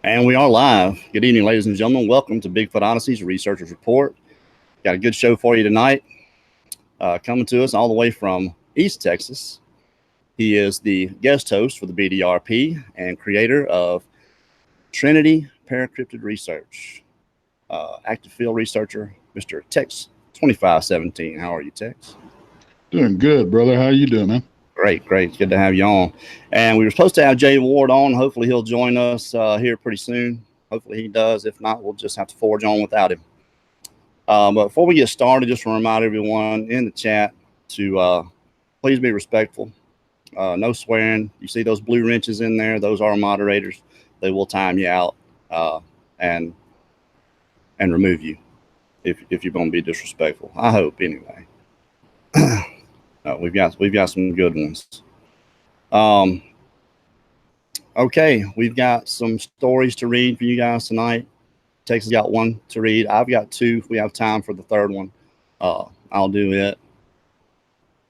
And we are live. Good evening, ladies and gentlemen. Welcome to Bigfoot Odyssey's Researchers Report. Got a good show for you tonight. Coming to us all the way from East Texas. He is the guest host for the BDRP and creator of Trinity Paracryptid Research. Active field researcher, Mr. Tex2517. How are you, Tex? Doing good, brother. How you doing, man? Great. Good to have you on. And we were supposed to have Jay Ward on. Hopefully he'll join us here pretty soon. Hopefully he does. If not, we'll just have to forge on without him. But before we get started, just want to remind everyone in the chat to please be respectful. No swearing. You see those blue wrenches in there? Those are moderators. They will time you out and remove you if you're going to be disrespectful. I hope, anyway. We've got some good ones. Okay, we've got some stories to read for you guys tonight. Texas got one to read. I've got two. If we have time for the third one, I'll do it.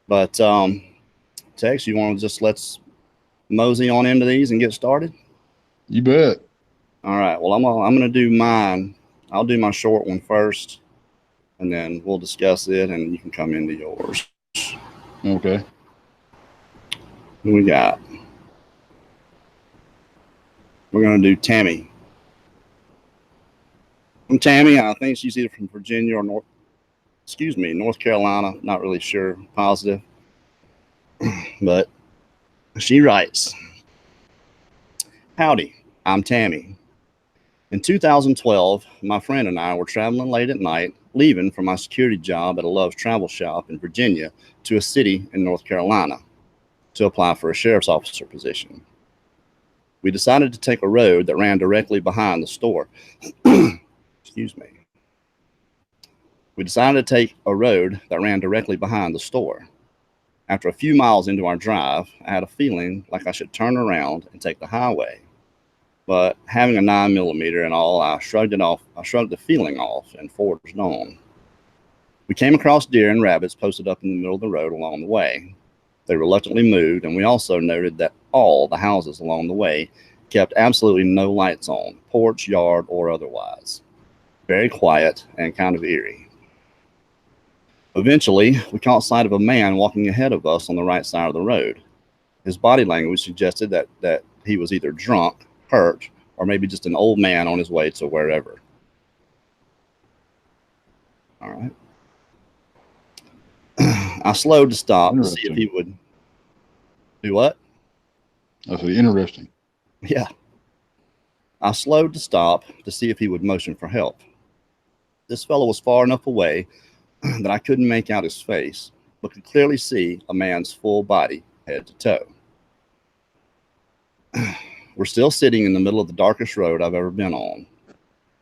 But Tex, you want to just let's mosey on into these and get started? You bet. All right. Well, I'm gonna do mine. I'll do my short one first, and then we'll discuss it, and you can come into yours. Okay. Who we got? We're going to do Tammy. And Tammy, I think she's either from Virginia or North Carolina. Not really sure, positive. But she writes, "Howdy, I'm Tammy. In 2012, my friend and I were traveling late at night, leaving from my security job at a Love's Travel Shop in Virginia to a city in North Carolina to apply for a sheriff's officer position. We decided to take a road that ran directly behind the store. Excuse me. We decided to take a road that ran directly behind the store. After a few miles into our drive, I had a feeling like I should turn around and take the highway. But having a 9mm and all, I shrugged it off. I shrugged the feeling off and forged on. We came across deer and rabbits posted up in the middle of the road along the way. They reluctantly moved, and we also noted that all the houses along the way kept absolutely no lights on, porch, yard, or otherwise. Very quiet and kind of eerie. Eventually, we caught sight of a man walking ahead of us on the right side of the road. His body language suggested that he was either drunk, hurt, or maybe just an old man on his way to wherever. All right. I slowed to stop to see if he would do what? That's interesting. Yeah. I slowed to stop to see if he would motion for help. This fellow was far enough away that I couldn't make out his face, but could clearly see a man's full body, head to toe. We're still sitting in the middle of the darkest road I've ever been on.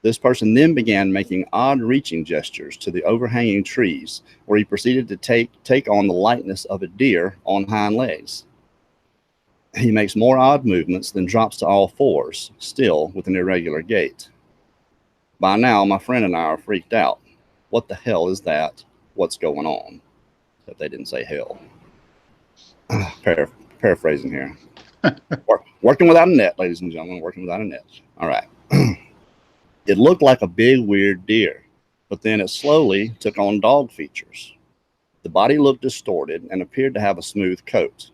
This person then began making odd reaching gestures to the overhanging trees, where he proceeded to take on the likeness of a deer on hind legs. He makes more odd movements, then drops to all fours, still with an irregular gait. By now, my friend and I are freaked out. What the hell is that? What's going on? Except they didn't say hell. Paraphrasing here. Working without a net, ladies and gentlemen, working without a net. All right. It looked like a big, weird deer, but then it slowly took on dog features. The body looked distorted and appeared to have a smooth coat.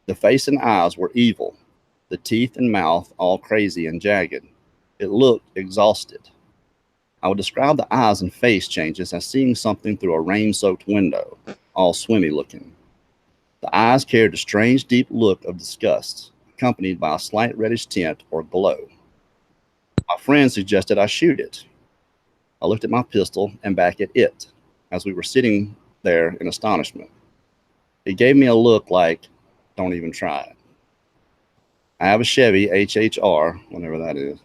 The face and eyes were evil, the teeth and mouth all crazy and jagged. It looked exhausted. I would describe the eyes and face changes as seeing something through a rain-soaked window, all swimmy looking. The eyes carried a strange, deep look of disgust, accompanied by a slight reddish tint or glow. My friend suggested I shoot it. I looked at my pistol and back at it as we were sitting there in astonishment. It gave me a look like, don't even try it. I have a Chevy HHR, whatever that is,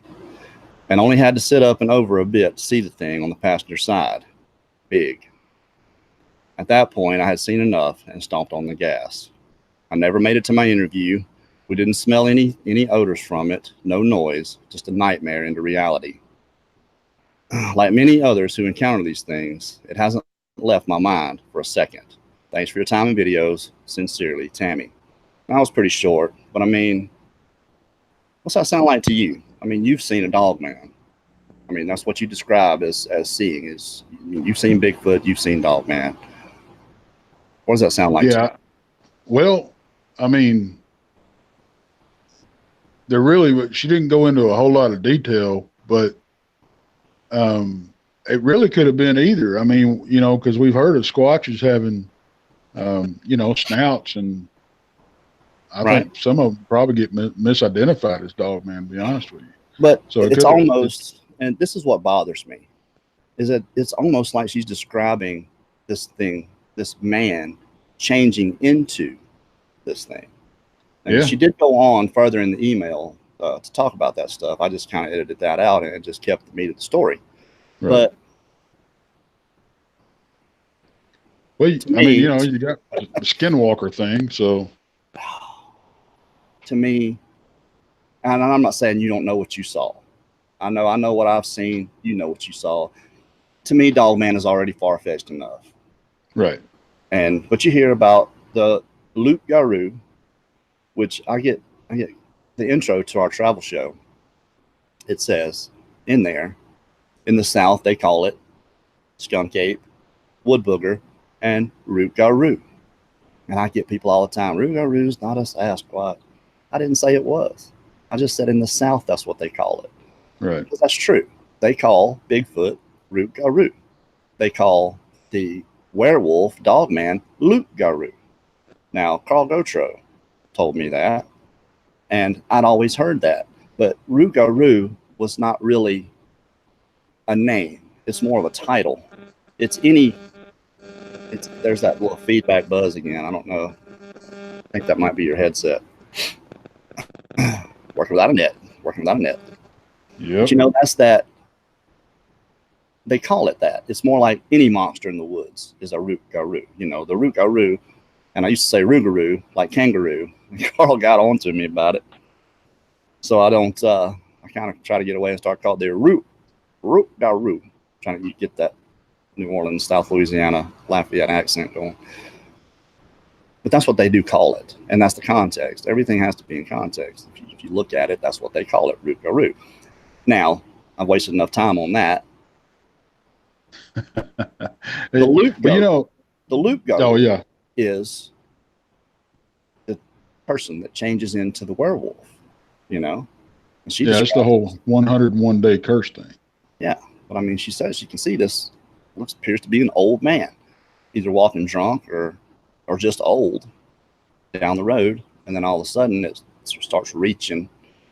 and only had to sit up and over a bit to see the thing on the passenger side. Big. At that point, I had seen enough and stomped on the gas. I never made it to my interview. We didn't smell any odors from it, no noise, just a nightmare into reality. Like many others who encounter these things, it hasn't left my mind for a second. Thanks for your time and videos. Sincerely, Tammy. That was pretty short, but I mean, what's that sound like to you? I mean, you've seen a dog man. I mean, that's what you describe as seeing. Is you've seen Bigfoot, you've seen Dogman. What does that sound like? Yeah. Well, I mean, she didn't go into a whole lot of detail, but it really could have been either. I mean, you know, because we've heard of Squatches having, you know, snouts, and I think some of them probably get misidentified as Dogman, to be honest with you. But so it's almost, and this is what bothers me, is that it's almost like she's describing this thing, this man changing into this thing. And she did go on further in the email to talk about that stuff. I just kind of edited that out and it just kept the meat of the story. Right. But well, I mean, you know, you got the skinwalker thing, so to me, and I'm not saying you don't know what you saw. I know what I've seen. You know what you saw. To me, Dogman is already far-fetched enough. Right. But you hear about the loup-garou, which I get the intro to our travel show. It says in there, in the South, they call it skunk ape, wood booger, and root-garou. And I get people all the time, root-garou's not a Sasquatch. I didn't say it was. I just said in the South, that's what they call it. Right. Because that's true. They call Bigfoot root-garou. They call the werewolf Dogman loup-garou. Now, Carl Gotro told me that, and I'd always heard that. But root-garou was not really a name. It's more of a title. There's that little feedback buzz again. I don't know. I think that might be your headset. Working without a net. Yeah. But you know, that's that. They call it that. It's more like any monster in the woods is a root-garou. You know, the root-garou, and I used to say rougarou, like kangaroo. Carl got on to me about it. So I don't, I kind of try to get away and start calling it the root-garou. Trying to get that New Orleans, South Louisiana, Lafayette accent going. But that's what they do call it. And that's the context. Everything has to be in context. If you look at it, that's what they call it, root-garou. Now, I've wasted enough time on that. The loup-garou, you know, the loup-garou oh, yeah. is the person that changes into the werewolf, you know? And it's the whole 101 day curse thing. Yeah. But I mean, she says she can see this. Appears to be an old man, either walking drunk or just old down the road. And then all of a sudden it starts reaching,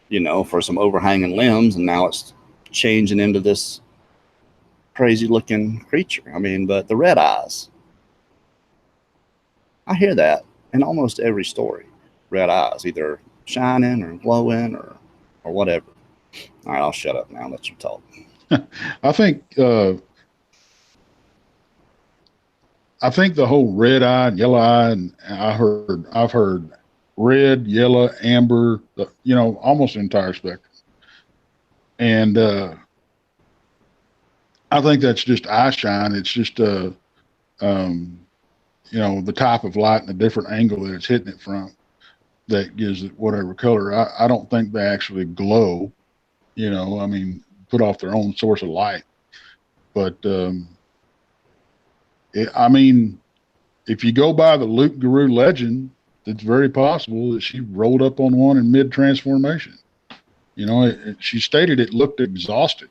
you know, for some overhanging limbs. And now it's changing into this crazy looking creature. I mean, but the red eyes, I hear that in almost every story. Red eyes, either shining or glowing or whatever. All right, I'll shut up now and let you talk. I think the whole red eye and yellow eye, and I've heard red, yellow, amber, you know, almost the entire spectrum. And I think that's just eye shine. It's just you know, the type of light and the different angle that it's hitting it from that gives it whatever color. I don't think they actually glow, you know, I mean, put off their own source of light. But I mean, if you go by the loup-garou legend, it's very possible that she rolled up on one in mid-transformation. You know, she stated it looked exhausted.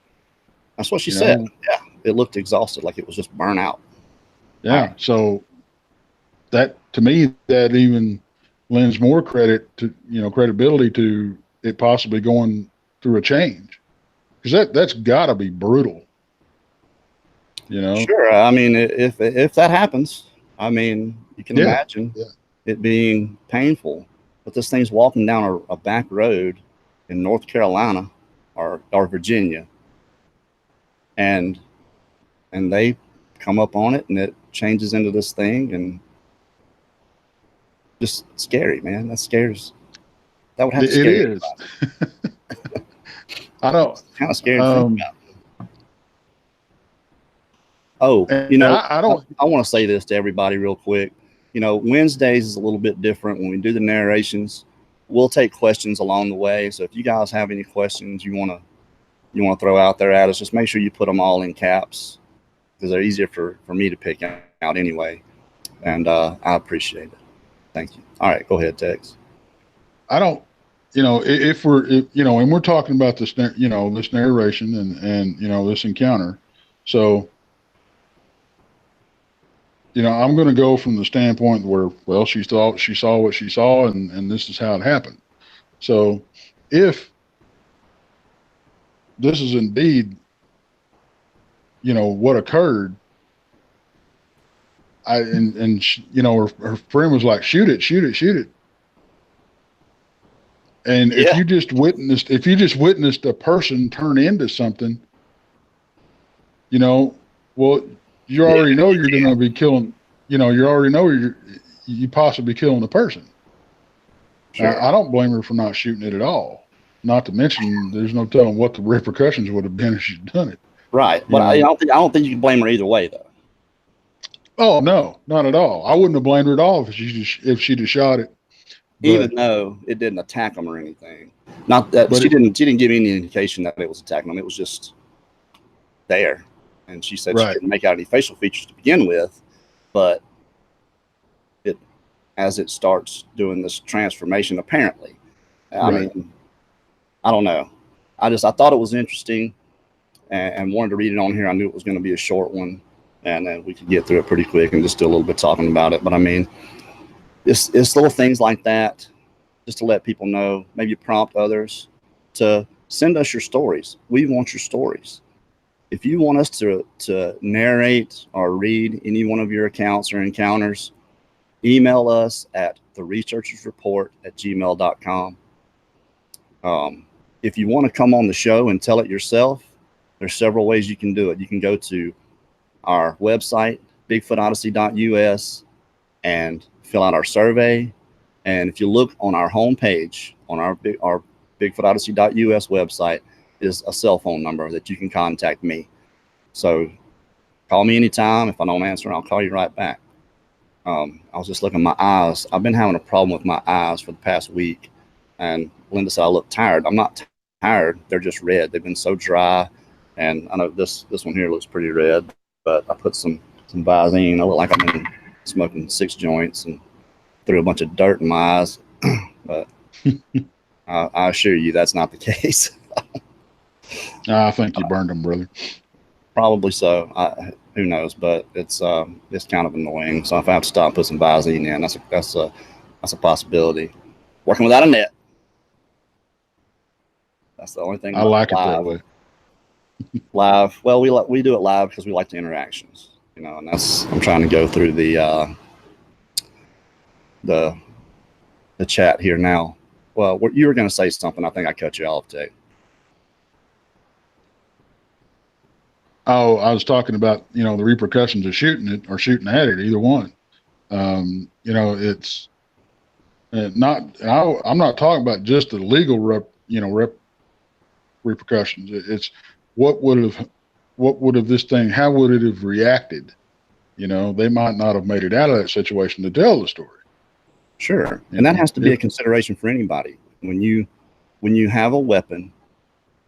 That's what she said. Yeah, it looked exhausted, like it was just burnt out. Yeah, so that, to me, that even lends more credit to, you know, credibility to it possibly going through a change, because that's got to be brutal. You know, sure. I mean, if that happens, I mean, you can imagine it being painful. But this thing's walking down a back road in North Carolina or Virginia, and they come up on it, and it changes into this thing, and just scary, man. That scares. That would have to scare it is. I don't. It's kind of scary to think about. Oh, you know, I want to say this to everybody real quick. You know, Wednesdays is a little bit different when we do the narrations. we'll take questions along the way. So if you guys have any questions you want to throw out there at us, just make sure you put them all in caps, because they're easier for me to pick out anyway. And I appreciate it. Thank you. All right, go ahead, Tex. I don't, if and we're talking about this, this narration and this encounter. So, I'm going to go from the standpoint where, well, she saw what she saw, and this is how it happened. So if this is indeed, what occurred, her friend was like, shoot it, shoot it, shoot it. And if you just witnessed a person turn into something, well, you already know you're going to be killing, you already know you possibly killing a person. Sure. I don't blame her for not shooting it at all. Not to mention, there's no telling what the repercussions would have been if she'd done it. Right. But I don't think you can blame her either way, though. Oh, no, not at all. I wouldn't have blamed her at all if she'd have shot it. But, even though it didn't attack them or anything. Not that she didn't give any indication that it was attacking them. It was just there. And she said she couldn't make out any facial features to begin with, but as it starts doing this transformation, apparently. I mean, I don't know. I thought it was interesting and wanted to read it on here. I knew it was going to be a short one, and then we could get through it pretty quick and just do a little bit talking about it. But I mean, it's little things like that, just to let people know, maybe prompt others to send us your stories. We want your stories. If you want us to narrate or read any one of your accounts or encounters, email us at theresearchersreport@gmail.com. If you want to come on the show and tell it yourself, there's several ways you can do it. You can go to our website, bigfootodyssey.us, and fill out our survey. And if you look on our homepage, on our bigfootodyssey.us website, is a cell phone number that you can contact me. So call me anytime. If I don't answer, I'll call you right back. I was just looking at my eyes. I've been having a problem with my eyes for the past week. And Linda said I look tired. I'm not tired. They're just red. They've been so dry. And I know this one here looks pretty red, but I put some Visine. I look like I've been smoking 6 joints and threw a bunch of dirt in my eyes. But I assure you that's not the case. I think you burned them, brother. Probably so. Who knows? But it's kind of annoying. So if I have to stop and put some Visine in, that's a possibility. Working without a net. That's the only thing. I like it that way. Live. Well, we do it live because we like the interactions. And I'm trying to go through the chat here now. Well, you were going to say something. I think I cut you off, Jake. Oh, I was talking about, the repercussions of shooting it or shooting at it, either one. It's not, I'm not talking about just the legal repercussions. It's how would it have reacted? They might not have made it out of that situation to tell the story. Sure. And that has to be a consideration for anybody. When you have a weapon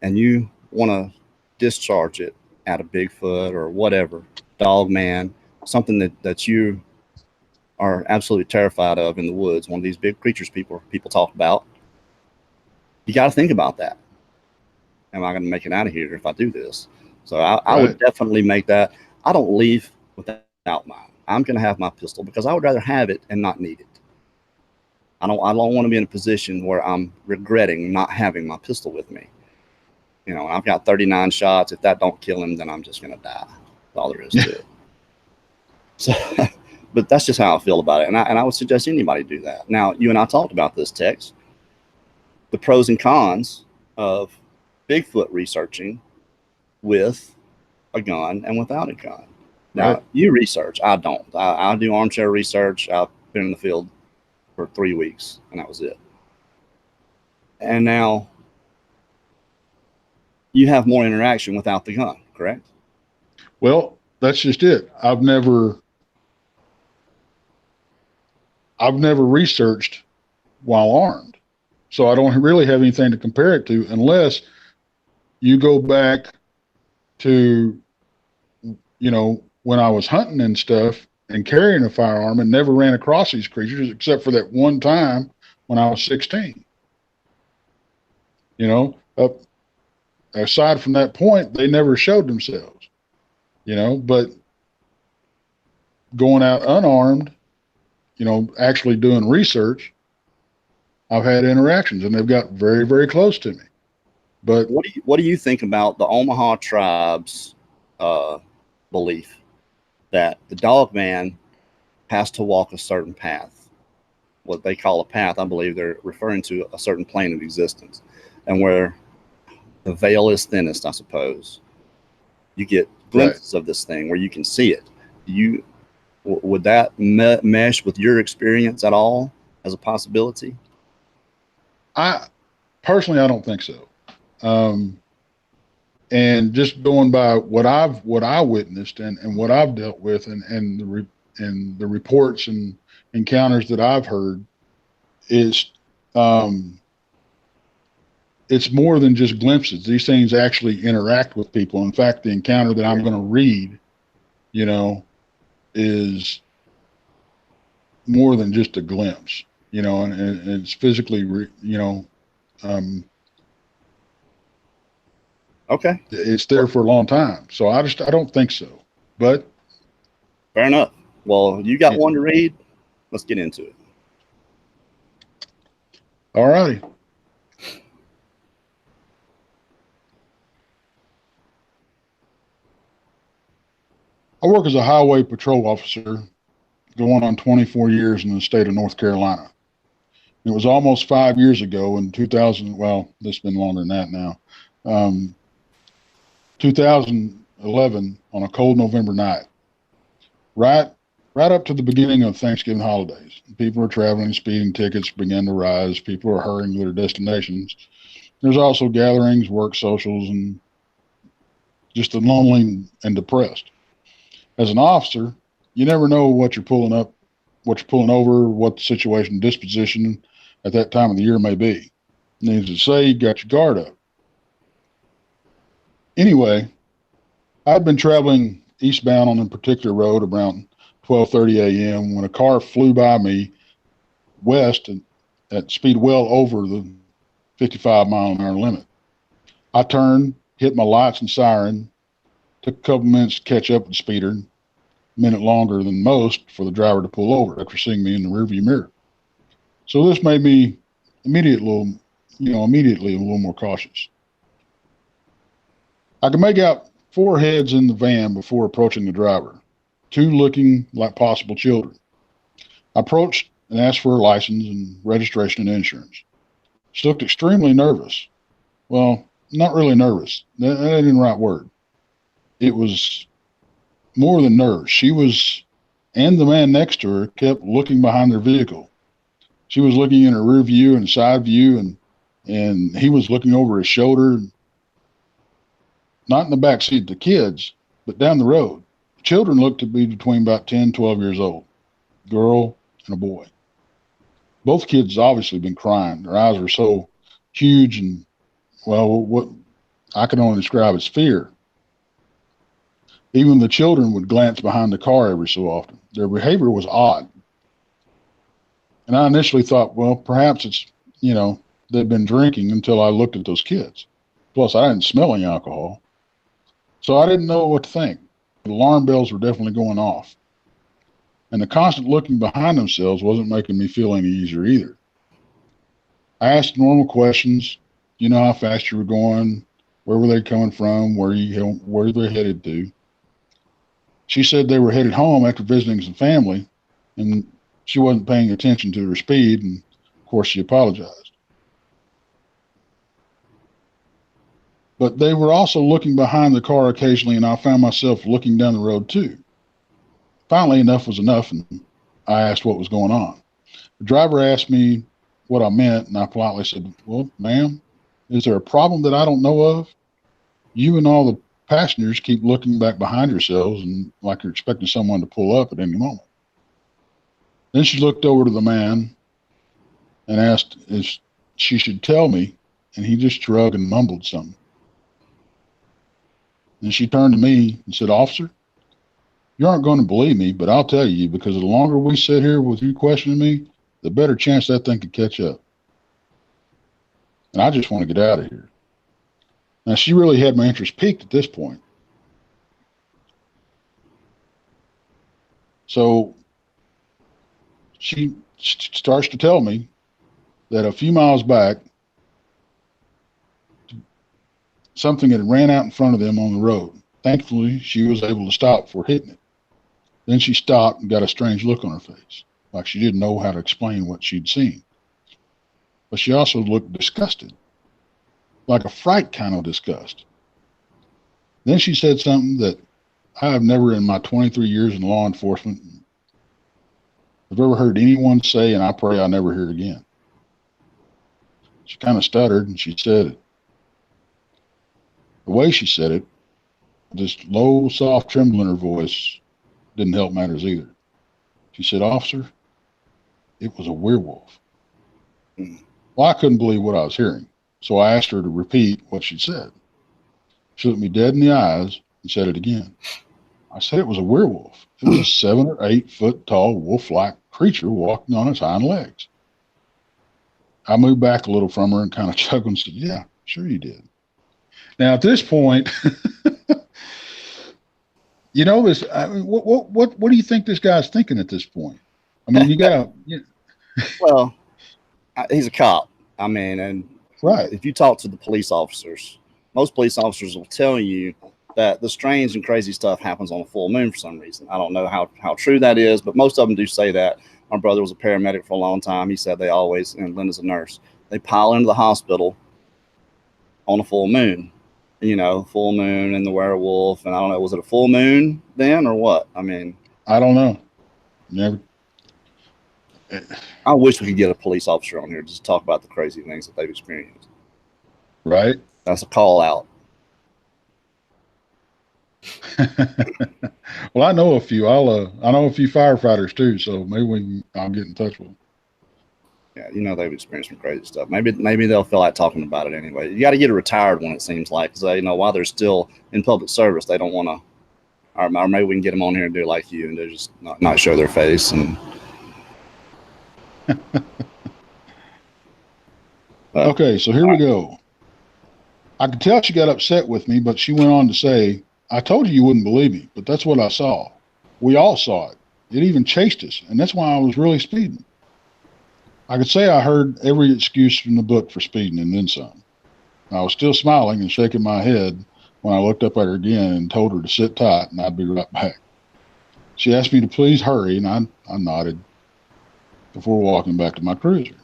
and you want to discharge it at a Bigfoot or whatever, Dogman, something that you are absolutely terrified of in the woods, one of these big creatures people talk about, you got to think about that. Am I going to make it out of here if I do this? So I would definitely make that. I don't leave without mine. I'm going to have my pistol because I would rather have it and not need it. I don't want to be in a position where I'm regretting not having my pistol with me. I've got 39 shots. If that don't kill him, then I'm just going to die. That's all there is to it. So, but that's just how I feel about it. And I would suggest anybody do that. Now, you and I talked about this, Tex, the pros and cons of Bigfoot researching with a gun and without a gun. Now, you research. I don't. I do armchair research. I've been in the field for 3 weeks, and that was it. And now you have more interaction without the gun, correct? Well, that's just it. I've never researched while armed. So I don't really have anything to compare it to unless you go back to, when I was hunting and stuff and carrying a firearm and never ran across these creatures except for that one time when I was 16. Aside from that point, they never showed themselves, but going out unarmed, actually doing research, I've had interactions and they've got very, very close to me. But what do you think about the Omaha tribe's belief that the Dogman has to walk a certain path? What they call a path, I believe they're referring to a certain plane of existence, and where the veil is thinnest, I suppose, you get glimpses of this thing where you can see it. Would that mesh with your experience at all as a possibility? I don't think so. And just going by what I witnessed and what I've dealt with and the reports and encounters that I've heard is, it's more than just glimpses. These things actually interact with people. In fact, the encounter that I'm going to read, is more than just a glimpse, and it's physically, okay. It's there for a long time. So I don't think so, but. Fair enough. Well, you got one to read. Let's get into it. All righty. I work as a highway patrol officer going on 24 years in the state of North Carolina. It was almost 5 years ago in 2000. Well, this has been longer than that now. 2011 on a cold November night, right up to the beginning of Thanksgiving holidays. People are traveling, speeding tickets began to rise. People are hurrying to their destinations. There's also gatherings, work socials, and just the lonely and depressed. As an officer, you never know what you're pulling up, what you're pulling over, what the situation, disposition at that time of the year may be. Needless to say, you got your guard up. Anyway, I'd been traveling eastbound on a particular road around 12:30 a.m. when a car flew by me west at speed well over the 55-mile-an-hour limit. I turned, hit my lights and siren, took a couple minutes to catch up with the speeder, a minute longer than most for the driver to pull over after seeing me in the rearview mirror. So this made me immediately a little more cautious. I could make out 4 heads in the van before approaching the driver, 2 looking like possible children. I approached and asked for her license and registration and insurance. She looked extremely nervous. Well, not really nervous. That ain't the right word. It was more than nerves. She was, and the man next to her kept looking behind their vehicle. She was looking in her rear view and side view, and he was looking over his shoulder, not in the back seat of the kids, but down the road. The children looked to be between about 10, 12 years old, girl and a boy. Both kids obviously been crying. Their eyes were so huge and, well, what I can only describe as fear. Even the children would glance behind the car every so often. Their behavior was odd. And I initially thought, well, perhaps it's, they've been drinking until I looked at those kids. Plus, I didn't smell any alcohol. So I didn't know what to think. The alarm bells were definitely going off. And the constant looking behind themselves wasn't making me feel any easier either. I asked normal questions. You know how fast you were going? Where were they coming from? Where were they headed to? She said they were headed home after visiting some family, and she wasn't paying attention to their speed, and of course she apologized. But they were also looking behind the car occasionally, and I found myself looking down the road too. Finally, enough was enough, and I asked what was going on. The driver asked me what I meant, and I politely said, well, ma'am, is there a problem that I don't know of? You and all the passengers keep looking back behind yourselves and like you're expecting someone to pull up at any moment. Then she looked over to the man and asked, is she should tell me, and he just shrugged and mumbled something. Then she turned to me and said, "Officer, you aren't going to believe me, but I'll tell you, because the longer we sit here with you questioning me, the better chance that thing could catch up. And I just want to get out of here." Now, she really had my interest piqued at this point. So she starts to tell me that a few miles back, something had ran out in front of them on the road. Thankfully, she was able to stop before hitting it. Then she stopped and got a strange look on her face, like she didn't know how to explain what she'd seen. But she also looked disgusted, like a fright kind of disgust. Then she said something that I have never in my 23 years in law enforcement have ever heard anyone say, and I pray I never hear it again. She kind of stuttered, and she said it. The way she said it, this low, soft tremble in her voice, didn't help matters either. She said, "Officer, it was a werewolf." Well, I couldn't believe what I was hearing, so I asked her to repeat what she'd said. She looked me dead in the eyes and said it again. I said it was a werewolf. It was a 7 or 8 foot tall wolf-like creature walking on its hind legs. I moved back a little from her and kind of chuckled and said, "Yeah, sure you did." Now at this point, you know this. I mean, what do you think this guy's thinking at this point? I mean, you got to. Well, he's a cop. I mean, and Right. if you talk to the police officers, most police officers will tell you that the strange and crazy stuff happens on a full moon for some reason. I don't know how true that is, but most of them do say that. My brother was a paramedic for a long time. He said they always, and Linda's a nurse, they pile into the hospital on a full moon. You know, full moon and the werewolf. And I don't know, was it a full moon then or what? I mean, I don't know. Never. I wish we could get a police officer on here just to talk about the crazy things that they've experienced. Right. That's a call out. Well, I know a few. I know a few firefighters too, so maybe I'll get in touch with them. Yeah, you know they've experienced some crazy stuff. Maybe they'll feel like talking about it anyway. You got to get a retired one, it seems like, because you know while they're still in public service, they don't want to. Or maybe we can get them on here and do like you, and they just not show their face and. Okay, so here we go. I could tell she got upset with me, but she went on to say, "I told you wouldn't believe me, but that's what I saw. We all saw it. It even chased us, and that's why I was really speeding." I could say I heard every excuse from the book for speeding and then some. I was still smiling and shaking my head when I looked up at her again and told her to sit tight and I'd be right back. She asked me to please hurry, and I nodded before walking back to my cruiser.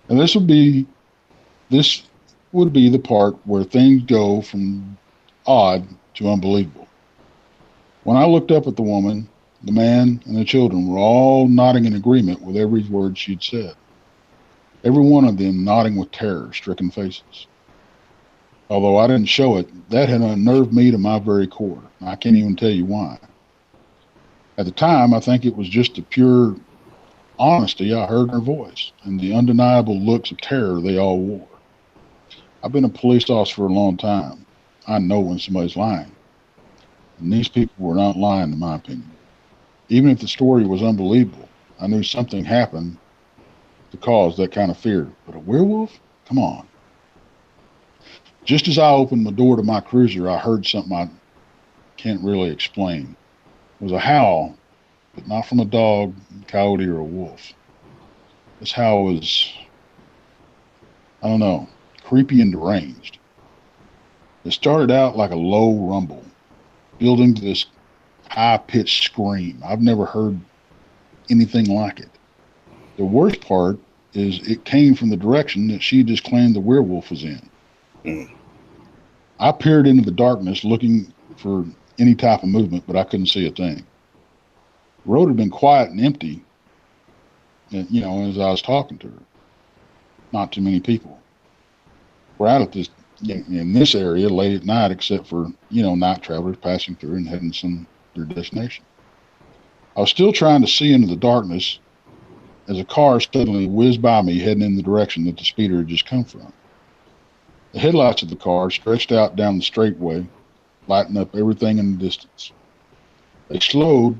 And this would be the part where things go from odd to unbelievable. When I looked up at the woman, the man, and the children were all nodding in agreement with every word she'd said. Every one of them nodding with terror-stricken faces. Although I didn't show it, that had unnerved me to my very core. I can't even tell you why. At the time, I think it was just the pure honesty I heard in her voice and the undeniable looks of terror they all wore. I've been a police officer for a long time. I know when somebody's lying. And these people were not lying, in my opinion. Even if the story was unbelievable, I knew something happened to cause that kind of fear. But a werewolf? Come on. Just as I opened the door to my cruiser, I heard something I can't really explain. It was a howl, but not from a dog, coyote, or a wolf. This howl was, I don't know, creepy and deranged. It started out like a low rumble, building to this high-pitched scream. I've never heard anything like it. The worst part is it came from the direction that she just claimed the werewolf was in. I peered into the darkness looking for any type of movement, but I couldn't see a thing. The road had been quiet and empty, and, you know, as I was talking to her. Not too many people. We're out at this in this area late at night, except for, you know, night travelers passing through and heading their destination. I was still trying to see into the darkness, as a car suddenly whizzed by me heading in the direction that the speeder had just come from. The headlights of the car stretched out down the straightaway, lighting up everything in the distance. They slowed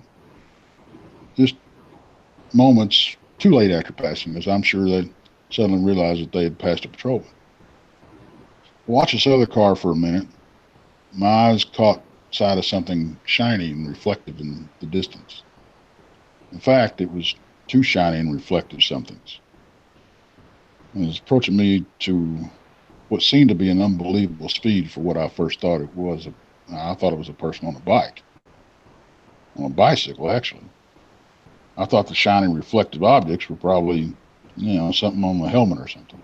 just moments too late after passing, as I'm sure they suddenly realized that they had passed a patrolman. I watched this other car for a minute. My eyes caught sight of something shiny and reflective in the distance. In fact, it was two shiny and reflective somethings. It was approaching me to what seemed to be an unbelievable speed for what I first thought it was. I thought it was a person on a bike. On a bicycle, actually. I thought the shiny reflective objects were probably, something on the helmet or something.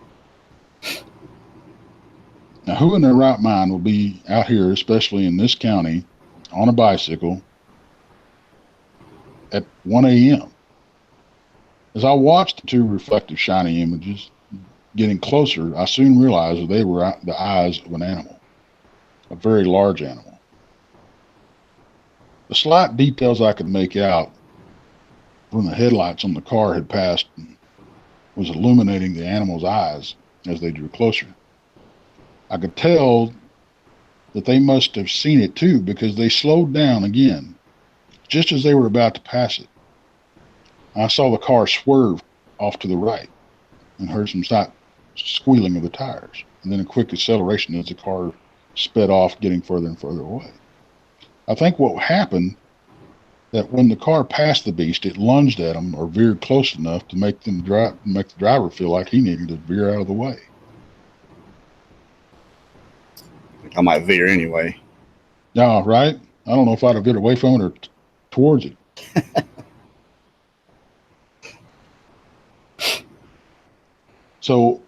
Now, who in their right mind will be out here, especially in this county, on a bicycle at 1 a.m.? As I watched the two reflective shiny images getting closer, I soon realized that they were the eyes of an animal, a very large animal. The slight details I could make out when the headlights on the car had passed was illuminating the animal's eyes as they drew closer. I could tell that they must have seen it too, because they slowed down again, just as they were about to pass it. I saw the car swerve off to the right and heard some squealing of the tires, and then a quick acceleration as the car sped off, getting further and further away. I think what happened, that when the car passed the beast, it lunged at them or veered close enough to make the driver feel like he needed to veer out of the way. I might veer anyway. Yeah, right? I don't know if I'd have veered away from it or towards it. So,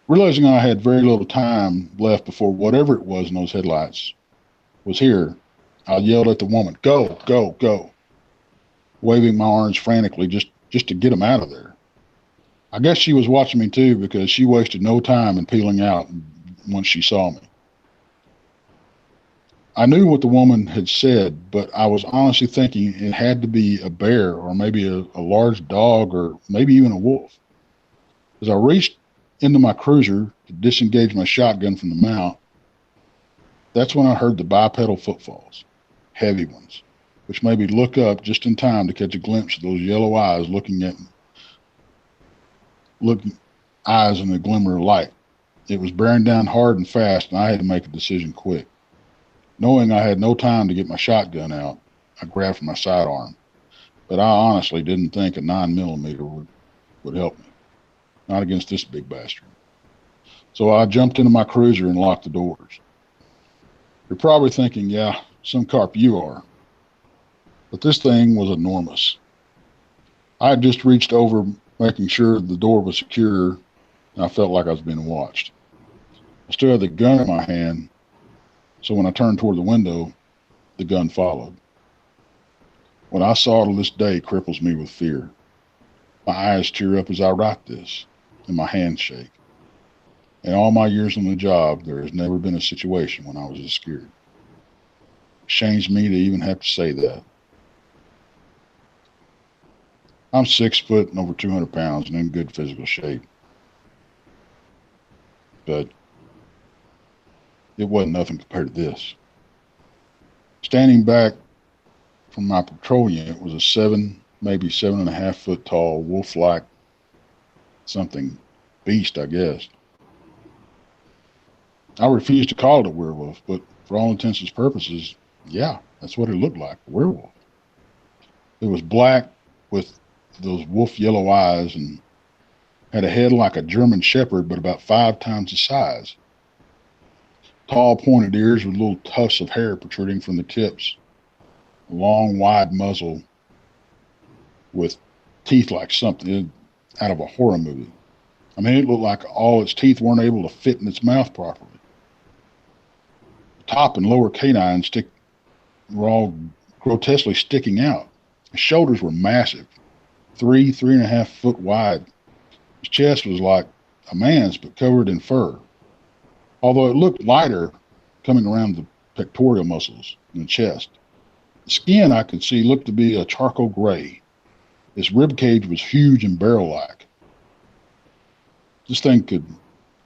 realizing I had very little time left before whatever it was in those headlights was here, I yelled at the woman, "Go, go, go," waving my arms frantically just to get them out of there. I guess she was watching me too, because she wasted no time in peeling out once she saw me. I knew what the woman had said, but I was honestly thinking it had to be a bear or maybe a large dog or maybe even a wolf. As I reached into my cruiser to disengage my shotgun from the mount, that's when I heard the bipedal footfalls, heavy ones, which made me look up just in time to catch a glimpse of those yellow eyes looking eyes in the glimmer of light. It was bearing down hard and fast, and I had to make a decision quick. Knowing I had no time to get my shotgun out, I grabbed for my sidearm, but I honestly didn't think a 9mm would help me. Not against this big bastard. So I jumped into my cruiser and locked the doors. You're probably thinking, yeah, some carp you are. But this thing was enormous. I had just reached over, making sure the door was secure, and I felt like I was being watched. I still had the gun in my hand, so when I turned toward the window, the gun followed. What I saw to this day cripples me with fear. My eyes tear up as I write this, and my hands shake. In all my years on the job, there has never been a situation when I was this scared. It shames me to even have to say that. I'm 6 foot and over 200 pounds and in good physical shape. But it wasn't nothing compared to this. Standing back from my patrol unit was a maybe 7.5 foot tall, wolf-like something, beast, I guess. I refuse to call it a werewolf, but for all intents and purposes, yeah, that's what it looked like, a werewolf. It was black with those wolf yellow eyes and had a head like a German shepherd, but about 5 times the size. Tall pointed ears with little tufts of hair protruding from the tips. A long wide muzzle with teeth like something out of a horror movie. I mean, it looked like all its teeth weren't able to fit in its mouth properly. The top and lower canines were all grotesquely sticking out. His shoulders were massive, 3.5 foot wide. His chest was like a man's, but covered in fur. Although it looked lighter coming around the pectoral muscles in the chest. The skin I could see looked to be a charcoal gray. Its rib cage was huge and barrel-like. This thing could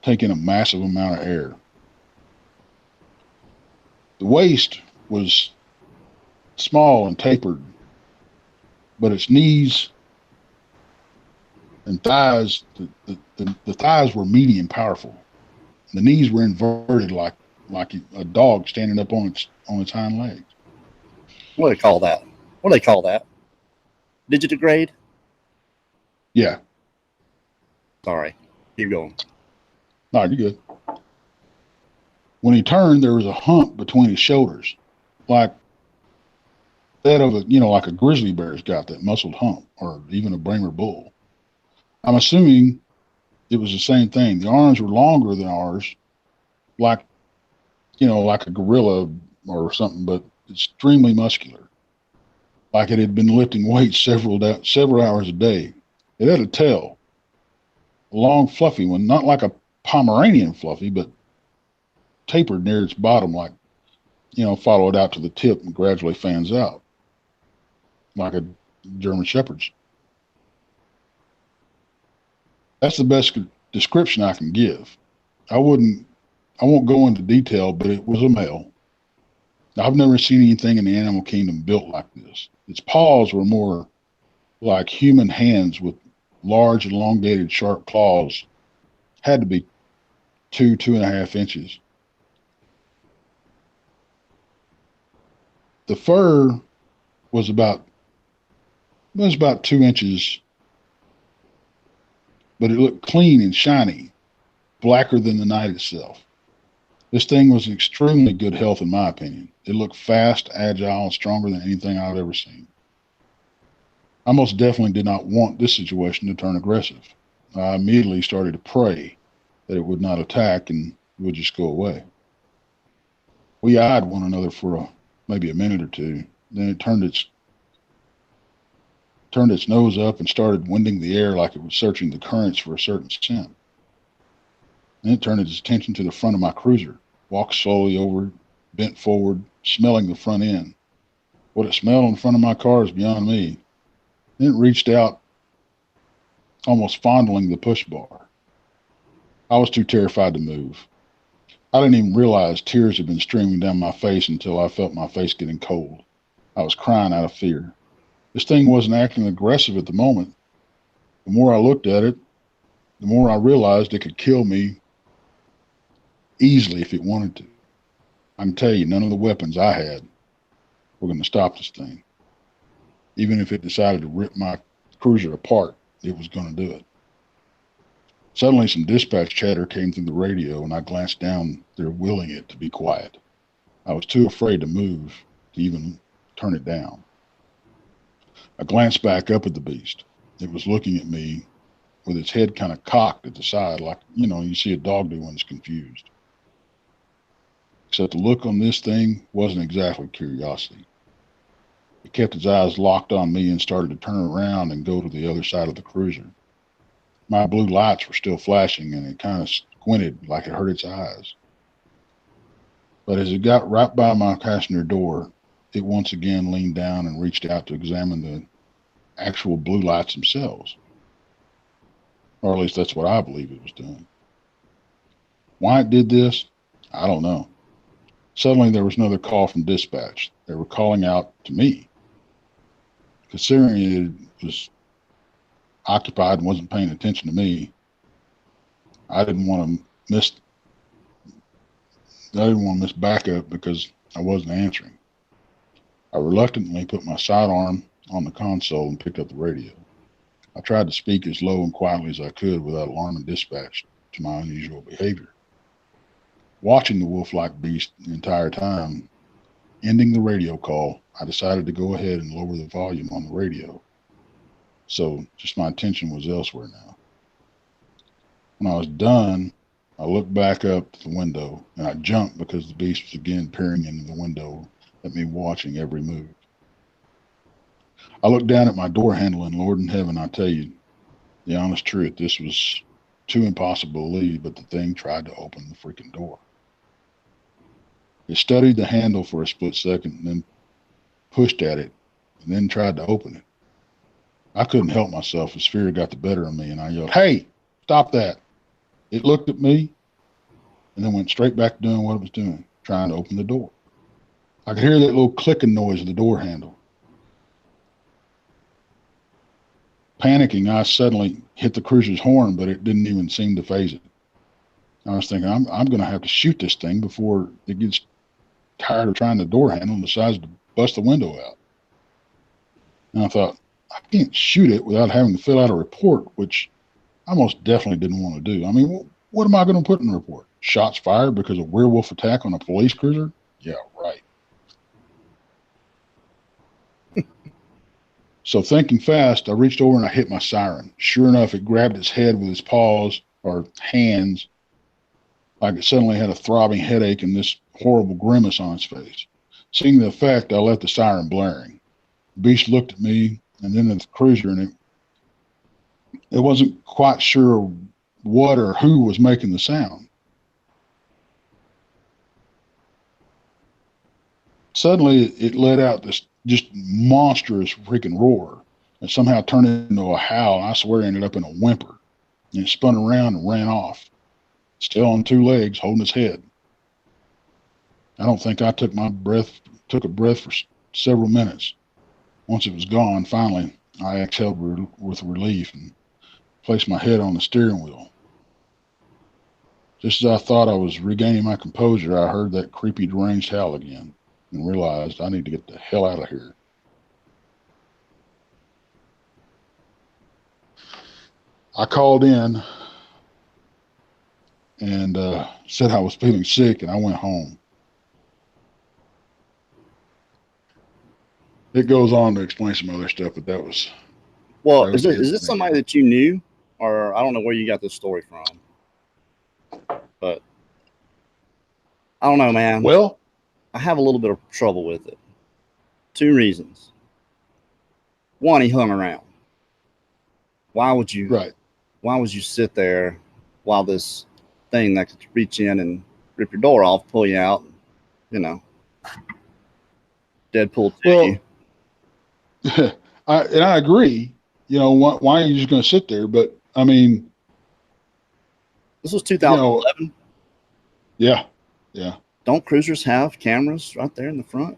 take in a massive amount of air. The waist was small and tapered, but its knees and thighs, the thighs were meaty and powerful. The knees were inverted like a dog standing up on its hind legs. What do they call that? What do they call that? Digitigrade? Yeah. Sorry. Keep going. No, you're good. When he turned, there was a hump between his shoulders, like that of like a grizzly bear's got that muscled hump, or even a Bremer bull. I'm assuming it was the same thing. The arms were longer than ours, like a gorilla or something, but extremely muscular, like it had been lifting weights several hours a day. It had a tail, a long, fluffy one, not like a Pomeranian fluffy, but tapered near its bottom, like, followed out to the tip and gradually fans out, like a German Shepherd's. That's the best description I can give. I won't go into detail, but it was a male. I've never seen anything in the animal kingdom built like this. Its paws were more like human hands with large, elongated, sharp claws. Had to be 2.5 inches. The fur was about 2 inches, but it looked clean and shiny, blacker than the night itself. This thing was in extremely good health, in my opinion. It looked fast, agile, and stronger than anything I've ever seen. I most definitely did not want this situation to turn aggressive. I immediately started to pray that it would not attack and would just go away. We eyed one another for maybe a minute or two. Then it turned its nose up and started winding the air like it was searching the currents for a certain scent. Then it turned its attention to the front of my cruiser, walked slowly over, bent forward, smelling the front end. What it smelled in front of my car is beyond me. Then it reached out, almost fondling the push bar. I was too terrified to move. I didn't even realize tears had been streaming down my face until I felt my face getting cold. I was crying out of fear. This thing wasn't acting aggressive at the moment. The more I looked at it, the more I realized it could kill me easily if it wanted to. I can tell you, none of the weapons I had were going to stop this thing. Even if it decided to rip my cruiser apart, it was going to do it. Suddenly, some dispatch chatter came through the radio, and I glanced down there, willing it to be quiet. I was too afraid to move to even turn it down. I glanced back up at the beast. It was looking at me with its head kind of cocked at the side, like, you see a dog do when it's confused. Except the look on this thing wasn't exactly curiosity. It kept its eyes locked on me and started to turn around and go to the other side of the cruiser. My blue lights were still flashing, and it kind of squinted like it hurt its eyes. But as it got right by my passenger door, it once again leaned down and reached out to examine the actual blue lights themselves. Or at least that's what I believe it was doing. Why it did this, I don't know. Suddenly there was another call from dispatch. They were calling out to me. Considering it was occupied and wasn't paying attention to me, I didn't want to miss backup because I wasn't answering. I reluctantly put my sidearm on the console and picked up the radio. I tried to speak as low and quietly as I could without alarming dispatch to my unusual behavior. Watching the wolf-like beast the entire time, ending the radio call, I decided to go ahead and lower the volume on the radio. So just my attention was elsewhere now. When I was done, I looked back up to the window and I jumped because the beast was again peering into the window at me, watching every move. I looked down at my door handle, and Lord in heaven, I tell you the honest truth, this was too impossible to leave, but the thing tried to open the freaking door. It studied the handle for a split second and then pushed at it and then tried to open it. I couldn't help myself as fear got the better of me, and I yelled, "Hey, stop that!" It looked at me and then went straight back to doing what it was doing, trying to open the door. I could hear that little clicking noise of the door handle. Panicking, I suddenly hit the cruiser's horn, but it didn't even seem to phase it. I was thinking, I'm going to have to shoot this thing before it gets tired of trying the door handle and decides to bust the window out. And I thought, I can't shoot it without having to fill out a report, which I most definitely didn't want to do. I mean, what am I going to put in the report? Shots fired because of werewolf attack on a police cruiser? Yeah, right. So thinking fast, I reached over and I hit my siren. Sure enough, it grabbed its head with its paws or hands, like it suddenly had a throbbing headache and this horrible grimace on its face. Seeing the effect, I left the siren blaring. The beast looked at me and then at the cruiser, and it wasn't quite sure what or who was making the sound. Suddenly, it let out this just monstrous freaking roar and somehow turned into a howl. I swear it ended up in a whimper. And it spun around and ran off, still on two legs, holding its head. I don't think I took a breath for several minutes. Once it was gone, finally, I exhaled with relief and placed my head on the steering wheel. Just as I thought I was regaining my composure, I heard that creepy, deranged howl again and realized I need to get the hell out of here. I called in and said I was feeling sick, and I went home. It goes on to explain some other stuff, but that was... Well, is this somebody that you knew? Or I don't know where you got this story from. But I don't know, man. Well, I have a little bit of trouble with it. 2 reasons. 1, he hung around. Why would you sit there while this thing that could reach in and rip your door off, pull you out, you know, Deadpool to you? I agree. You know, why are you just going to sit there? But I mean, this was 2011. Yeah. Yeah. Don't cruisers have cameras right there in the front?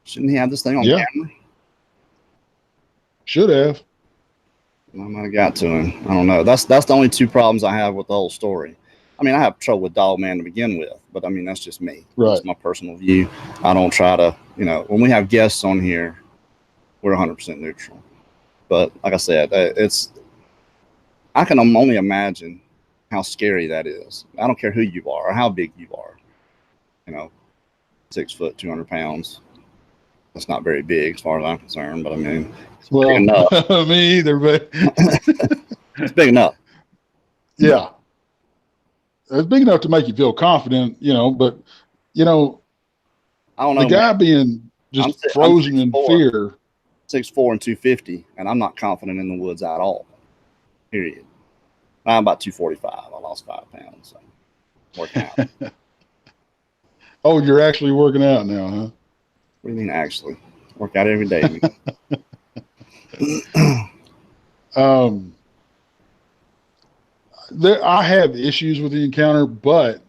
Shouldn't he have this thing on camera? Should have. I might have got to him. I don't know. That's the only 2 problems I have with the whole story. I mean, I have trouble with Dogman to begin with, but I mean, that's just me. Right. That's my personal view. I don't try to, you know, when we have guests on here, we're 100% neutral. But like I said, I can only imagine how scary that is. I don't care who you are or how big you are. You know, 6 foot, 200 pounds. That's not very big as far as I'm concerned, but I mean, it's big enough. Me either, but it's big enough. Yeah. It's big enough to make you feel confident, you know, but, you know, I don't know. The guy being just frozen in fear. 6'4" and 250, and I'm not confident in the woods at all. Period. I'm about 245. I lost 5 pounds. So working out. Oh, you're actually working out now, huh? What do you mean actually? Work out every day. I have issues with the encounter, but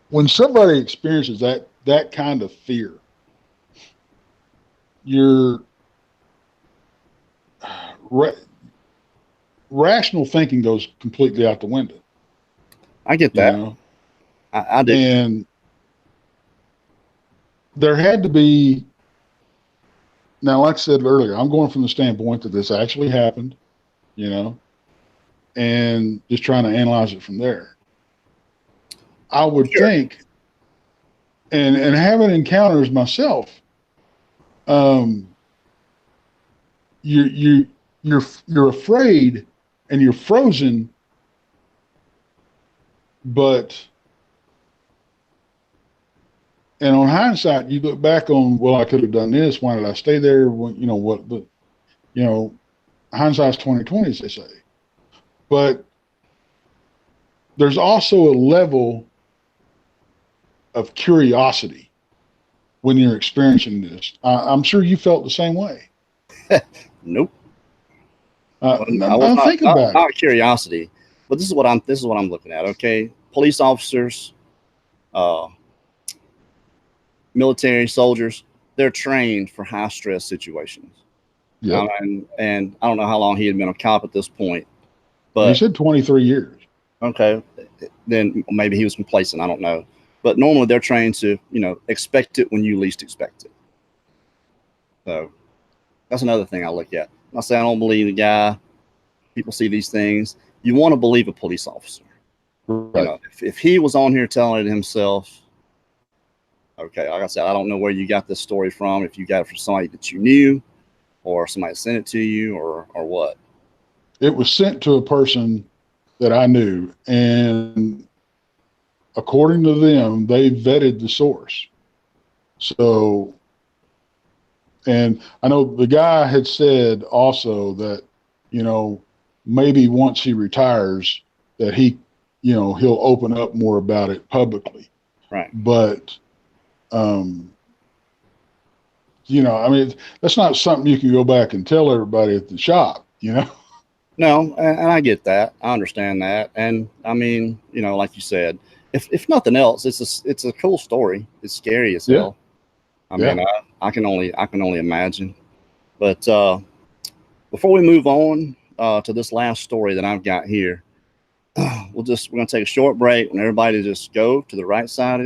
when somebody experiences that kind of fear, your rational thinking goes completely out the window. I get that. You know? I do. And there had to be, now, like I said earlier, I'm going from the standpoint that this actually happened, you know, and just trying to analyze it from there. I would think, and having encounters myself, you're afraid and you're frozen, but, and on hindsight, you look back on, well, I could have done this. Why did I stay there? When, you know what? But you know, hindsight's 20/20, as they say. But there's also a level of curiosity when you're experiencing this? I'm sure you felt the same way. Nope. I was Now think about it. not curiosity, but this is what I'm looking at. Okay, police officers, uh, military soldiers, they're trained for high stress situations. Yep. And I don't know how long he had been a cop at this point, Well, he but said 23 years. okay, then maybe he was complacent. I don't know, but normally they're trained to, expect it when you least expect it. So that's another thing I look at. I say I don't believe the guy. People see these things. You want to believe a police officer. Right. If he was on here telling it himself, okay, like I said, I don't know where you got this story from. If you got it from somebody that you knew, or somebody sent it to you, or what. It was sent to a person that I knew, and according to them, they vetted the source. So, and I know the guy had said also that, maybe once he retires, that he'll open up more about it publicly. Right. But, I mean, that's not something you can go back and tell everybody at the shop, No, and I get that. I understand that. And I mean, like you said, if nothing else, it's a cool story. It's scary as hell. I mean, I can only imagine. But before we move on to this last story that I've got here, we're gonna take a short break, and everybody just go to the right side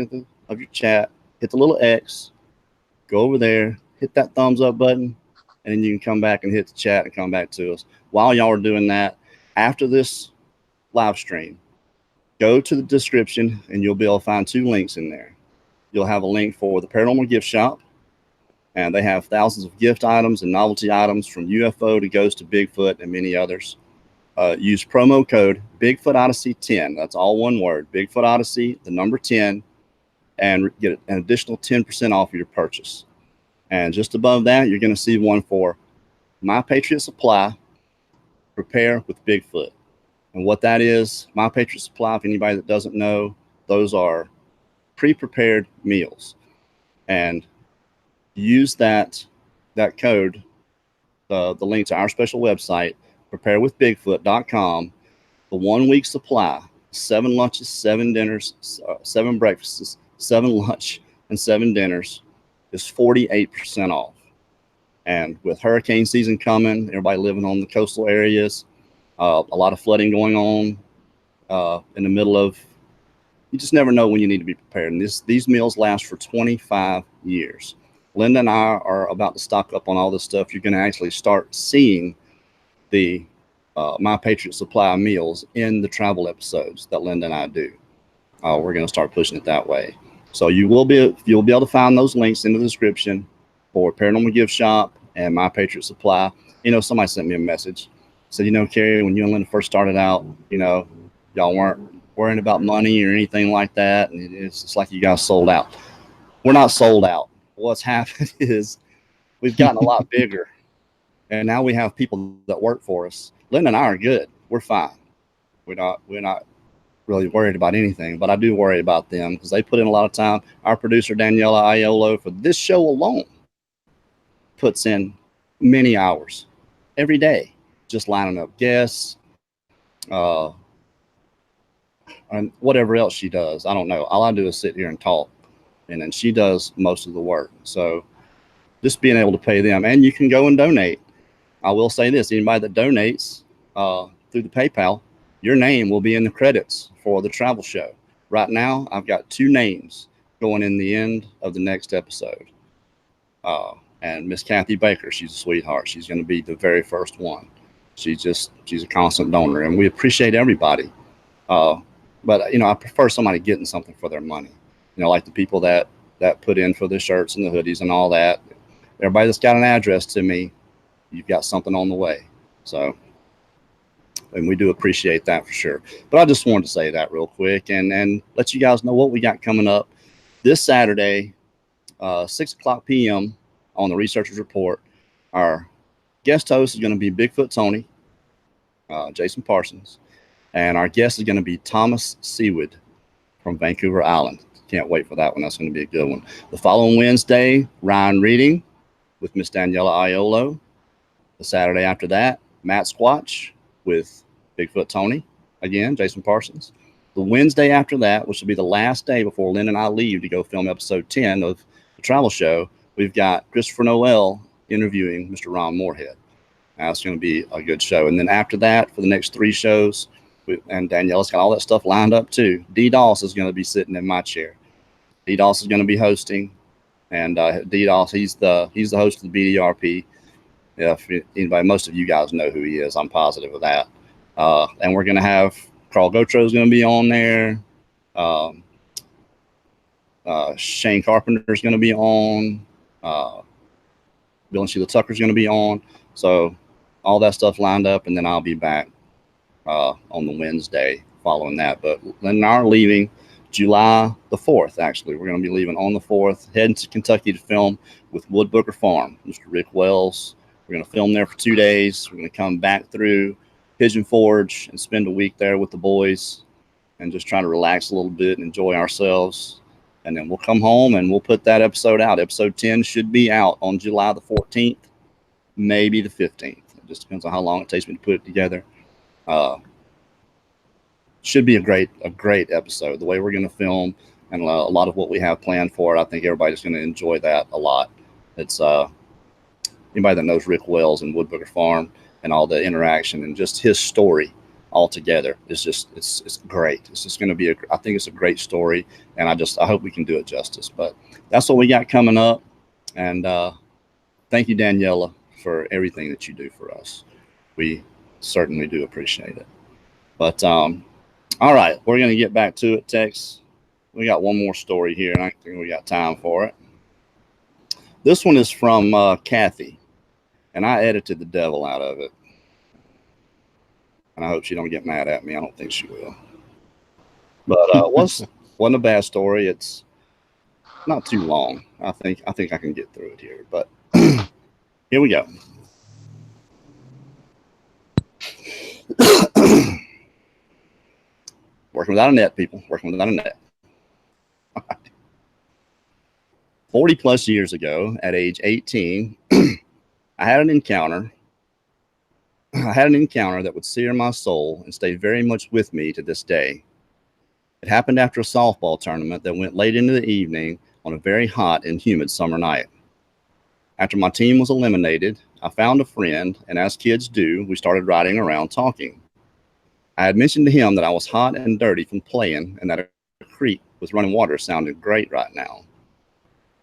of your chat, hit the little X, go over there, hit that thumbs up button, and then you can come back and hit the chat and come back to us. While y'all are doing that, after this live stream, go to the description and you'll be able to find 2 links in there. You'll have a link for the Paranormal Gift Shop, and they have thousands of gift items and novelty items from UFO to Ghost to Bigfoot and many others. Use promo code Bigfoot Odyssey 10. That's all one word, Bigfoot Odyssey, the number 10, and get an additional 10% off of your purchase. And just above that, you're going to see one for My Patriot Supply, Prepare with Bigfoot. And what that is, My Patriot Supply, if anybody that doesn't know, those are pre-prepared meals. And use that code, the link to our special website, preparewithbigfoot.com, the 1 week supply, 7 lunches, 7 dinners, 7 breakfasts, 7 lunch, and 7 dinners is 48% off. And with hurricane season coming, everybody living on the coastal areas, a lot of flooding going on in the middle of, you just never know when you need to be prepared. And these meals last for 25 years. Linda and I are about to stock up on all this stuff. You're going to actually start seeing the My Patriot Supply meals in the travel episodes that Linda and I do. We're going to start pushing it that way. So you'll be able to find those links in the description for Paranormal Gift Shop and My Patriot Supply. Somebody sent me a message. Said, Kerry, when you and Linda first started out, y'all weren't worrying about money or anything like that. And it's just like you guys sold out. We're not sold out. What's happened is we've gotten a lot bigger. And now we have people that work for us. Linda and I are good. We're fine. We're not really worried about anything, but I do worry about them because they put in a lot of time. Our producer, Daniela Aiolo, for this show alone, puts in many hours every day, just lining up guests, and whatever else she does. I don't know. All I do is sit here and talk, and then she does most of the work. So just being able to pay them, and you can go and donate. I will say this: anybody that donates through the PayPal, your name will be in the credits for the travel show. Right now, I've got 2 names going in the end of the next episode. And Miss Kathy Baker, she's a sweetheart. She's going to be the very first one. She's a constant donor, and we appreciate everybody. But I prefer somebody getting something for their money. Like the people that put in for the shirts and the hoodies and all that. Everybody that's got an address to me, you've got something on the way. So, and we do appreciate that for sure. But I just wanted to say that real quick and let you guys know what we got coming up this Saturday, 6:00 p.m. on the Researchers Report. Our guest host is going to be Bigfoot Tony, Jason Parsons, and our guest is going to be Thomas Seawood from Vancouver Island. Can't wait for that one. That's going to be a good one. The following Wednesday, Ryan reading with Miss Daniela Aiolo. The Saturday after that, Matt Squatch with Bigfoot Tony. Again, Jason Parsons. The Wednesday after that, which will be the last day before Lynn and I leave to go film episode 10 of the travel show, we've got Christopher Noel interviewing Mr. Ron Moorhead. That's going to be a good show. And then after that, for the next 3 shows, and Daniela's got all that stuff lined up too. D. Doss is going to be sitting in my chair. D. Doss is going to be hosting, and D. Doss, he's the host of the BDRP. If anybody, most of you guys know who he is, I'm positive of that. And we're going to have Carl Gotro is going to be on there. Shane Carpenter is going to be on. Bill and Sheila Tucker is going to be on. So all that stuff lined up, and then I'll be back on the Wednesday following that. But Lynn and I are leaving July the 4th, actually. We're going to be leaving on the 4th, heading to Kentucky to film with Woodbooker Farm, Mr. Rick Wells. We're going to film there for 2 days. We're going to come back through Pigeon Forge and spend a week there with the boys and just try to relax a little bit and enjoy ourselves. And then we'll come home and we'll put that episode out. Episode 10 should be out on July the 14th, maybe the 15th. It just depends on how long it takes me to put it together. Should be a great episode. The way we're going to film and a lot of what we have planned for it, I think everybody's going to enjoy that a lot. It's anybody that knows Rick Wells and Woodbooker Farm and all the interaction and just his story altogether is just it's great. It's just going to be I think it's a great story, and I hope we can do it justice. But that's what we got coming up, and thank you, Daniela, for everything that you do for us. We certainly do appreciate it. But all right, we're going to get back to it, Tex. We got one more story here, and I think we got time for it. This one is from Kathy, and I edited the devil out of it. And I hope she don't get mad at me. I don't think she will. But wasn't a bad story. It's not too long. I think I can get through it here. But here we go. Working without a net, people. Working without a net. 40 plus years ago, at age 18, I had an encounter that would sear my soul and stay very much with me to this day. It happened after a softball tournament that went late into the evening on a very hot and humid summer night. After my team was eliminated, I found a friend, and as kids do, we started riding around talking. I had mentioned to him that I was hot and dirty from playing and that a creek with running water sounded great right now.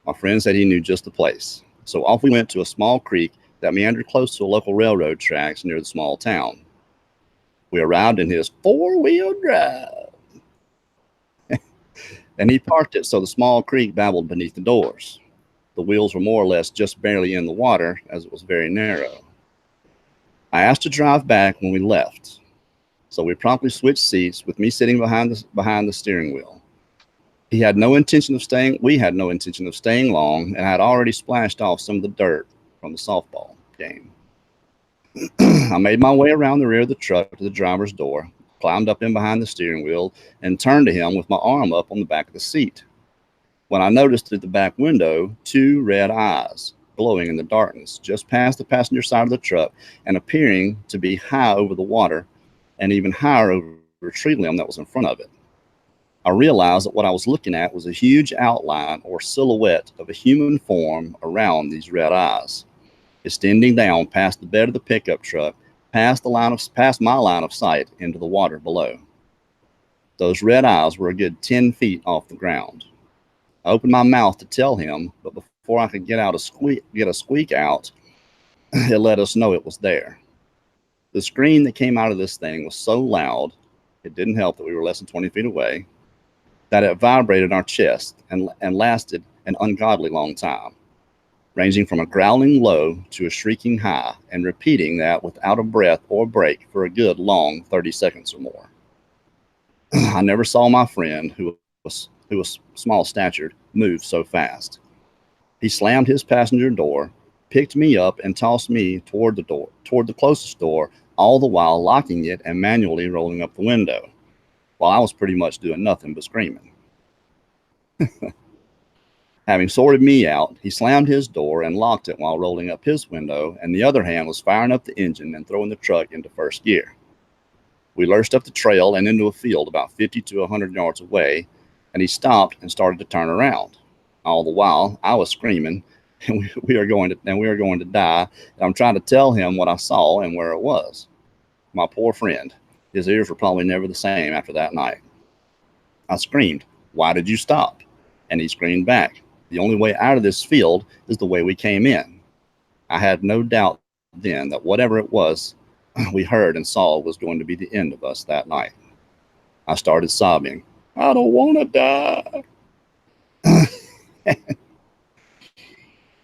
My friend said he knew just the place. So off we went to a small creek that meandered close to a local railroad tracks near the small town. We arrived in his 4-wheel drive. And he parked it so the small creek babbled beneath the doors. The wheels were more or less just barely in the water as it was very narrow. I asked to drive back when we left. So we promptly switched seats with me sitting behind the steering wheel. We had no intention of staying long and had already splashed off some of the dirt from the softball game. I made my way around the rear of the truck to the driver's door, climbed up in behind the steering wheel, and turned to him with my arm up on the back of the seat. When I noticed through the back window 2 red eyes glowing in the darkness just past the passenger side of the truck and appearing to be high over the water and even higher over a tree limb that was in front of it. I realized that what I was looking at was a huge outline or silhouette of a human form around these red eyes, extending down past the bed of the pickup truck, past my line of sight into the water below. Those red eyes were a good 10 feet off the ground. I opened my mouth to tell him, but before I could get a squeak out, it let us know it was there. The scream that came out of this thing was so loud, it didn't help that we were less than 20 feet away, that it vibrated our chest and lasted an ungodly long time, ranging from a growling low to a shrieking high, and repeating that without a breath or break for a good long 30 seconds or more. I never saw my friend, who was small-statured, move so fast. He slammed his passenger door, picked me up, and tossed me toward the closest door, all the while locking it and manually rolling up the window, while I was pretty much doing nothing but screaming. Having sorted me out, he slammed his door and locked it while rolling up his window, and the other hand was firing up the engine and throwing the truck into first gear. We lurched up the trail and into a field about 50 to 100 yards away, and he stopped and started to turn around. All the while, I was screaming, and we are going to die, and I'm trying to tell him what I saw and where it was. My poor friend. His ears were probably never the same after that night. I screamed, "Why did you stop?" And he screamed back, "The only way out of this field is the way we came in." I had no doubt then that whatever it was we heard and saw was going to be the end of us that night. I started sobbing. "I don't want to die."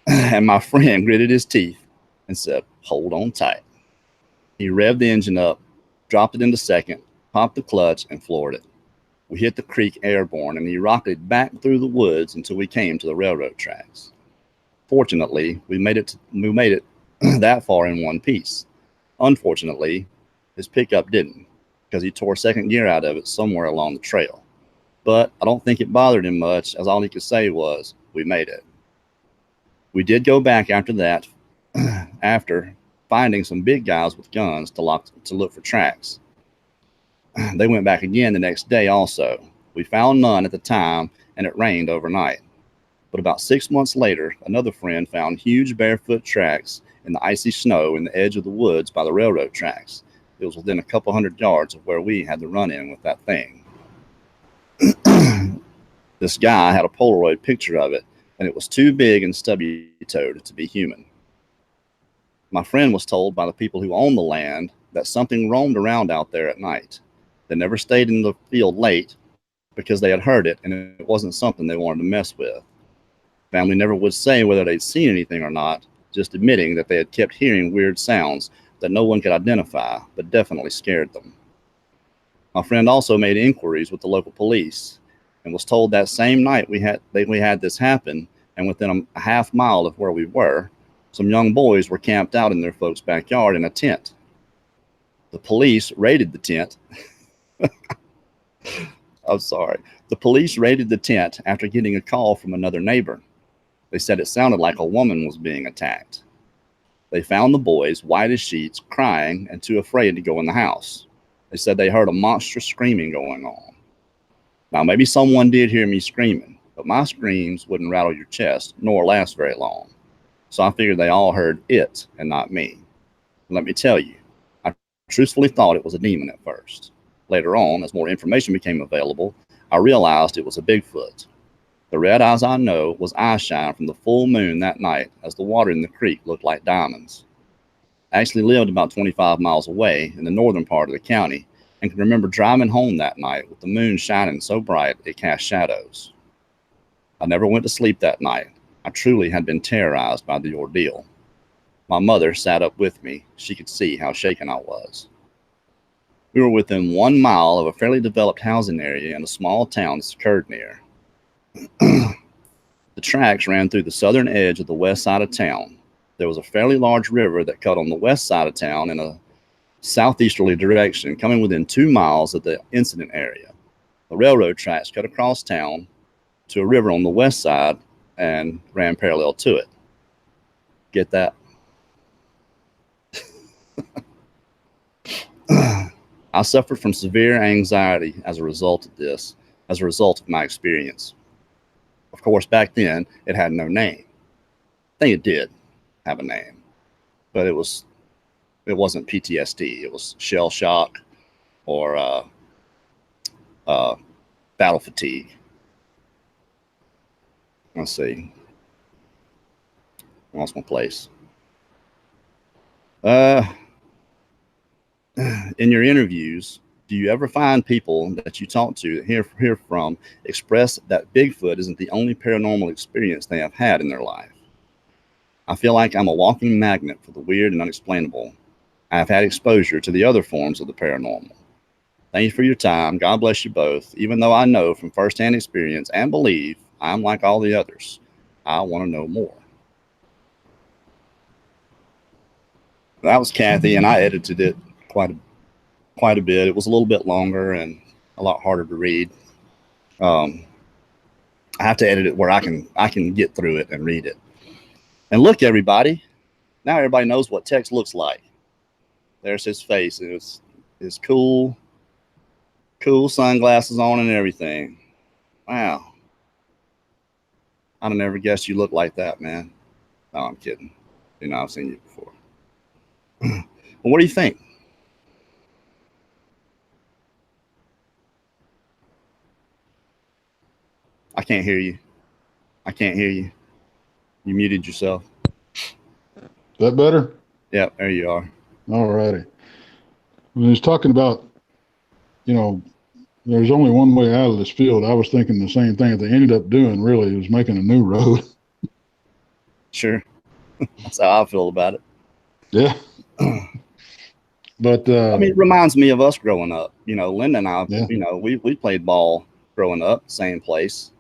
And my friend gritted his teeth and said, "Hold on tight." He revved the engine up, dropped it into second, popped the clutch, and floored it. We hit the creek airborne, and he rocketed back through the woods until we came to the railroad tracks. Fortunately, we made it that far in one piece. Unfortunately, his pickup didn't, because he tore second gear out of it somewhere along the trail. But I don't think it bothered him much, as all he could say was, "We made it." We did go back after that, after finding some big guys with guns to look for tracks. They went back again the next day also. We found none at the time, and it rained overnight. But about 6 months later, another friend found huge barefoot tracks in the icy snow in the edge of the woods by the railroad tracks. It was within a couple hundred yards of where we had the run-in with that thing. This guy had a Polaroid picture of it, and it was too big and stubby-toed to be human. My friend was told by the people who owned the land that something roamed around out there at night. They never stayed in the field late because they had heard it, and it wasn't something they wanted to mess with. Family never would say whether they'd seen anything or not, just admitting that they had kept hearing weird sounds that no one could identify, but definitely scared them. My friend also made inquiries with the local police and was told that same night we had this happen, and within a half mile of where we were, some young boys were camped out in their folks' backyard in a tent. The police raided the tent. I'm sorry. The police raided the tent after getting a call from another neighbor. They said it sounded like a woman was being attacked. They found the boys, white as sheets, crying and too afraid to go in the house. They said they heard a monstrous screaming going on. Now, maybe someone did hear me screaming, but my screams wouldn't rattle your chest nor last very long. So I figured they all heard it and not me. Let me tell you, I truthfully thought it was a demon at first. Later on, as more information became available, I realized it was a Bigfoot. The red eyes I know was eye shine from the full moon that night, as the water in the creek looked like diamonds. I actually lived about 25 miles away in the northern part of the county and can remember driving home that night with the moon shining so bright it cast shadows. I never went to sleep that night. I truly had been terrorized by the ordeal. My mother sat up with me. She could see how shaken I was. We were within 1 mile of a fairly developed housing area in a small town this occurred near. The tracks ran through the southern edge of the west side of town. There was a fairly large river that cut on the west side of town in a southeasterly direction, coming within 2 miles of the incident area. The railroad tracks cut across town to a river on the west side and ran parallel to it. Get that? I suffered from severe anxiety as a result of my experience. Of course, back then, it had no name. I think it did have a name, but it wasn't PTSD. It was shell shock or battle fatigue. Let's see. I lost my place. In your interviews, do you ever find people that you talk to, hear from, express that Bigfoot isn't the only paranormal experience they have had in their life? I feel like I'm a walking magnet for the weird and unexplainable. I have had exposure to the other forms of the paranormal. Thank you for your time. God bless you both. Even though I know from firsthand experience and believe I'm like all the others, I want to know more. That was Kathy, and I edited it quite a bit. It was a little bit longer and a lot harder to read. I have to edit it where I can get through it and read it. And look, everybody, now everybody knows what Tex looks like. There's his face. It's his cool sunglasses on and everything. Wow. I'd have never guessed you look like that, man. No, I'm kidding. You know, I've seen you before. Well, what do you think? I can't hear you. I can't hear you. You muted yourself. That better? Yep, there you are. All righty. When he's talking about, you know, there's only one way out of this field, I was thinking the same thing that they ended up doing, really, was making a new road. Sure. That's how I feel about it. Yeah. But I mean, it reminds me of us growing up. You know, Linda and I, Yeah. you know, we played ball growing up, same place.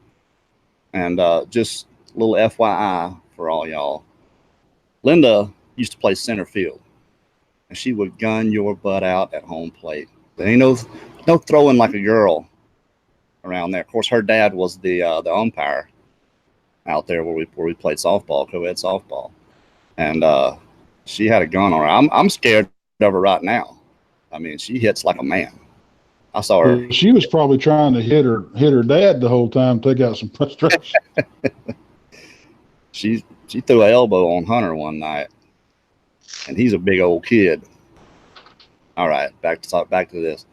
And just a little FYI for all y'all. Linda used to play center field, and she would gun your butt out at home plate. There ain't no throwing like a girl around there. Of course, her dad was the umpire out there where we played softball, co-ed softball, and she had a gun on her. I'm scared of her right now. I mean, she hits like a man. I saw her. well, she was probably trying to hit her dad the whole time, take out some frustration. She threw an elbow on Hunter one night, and he's a big old kid. All right, back to this.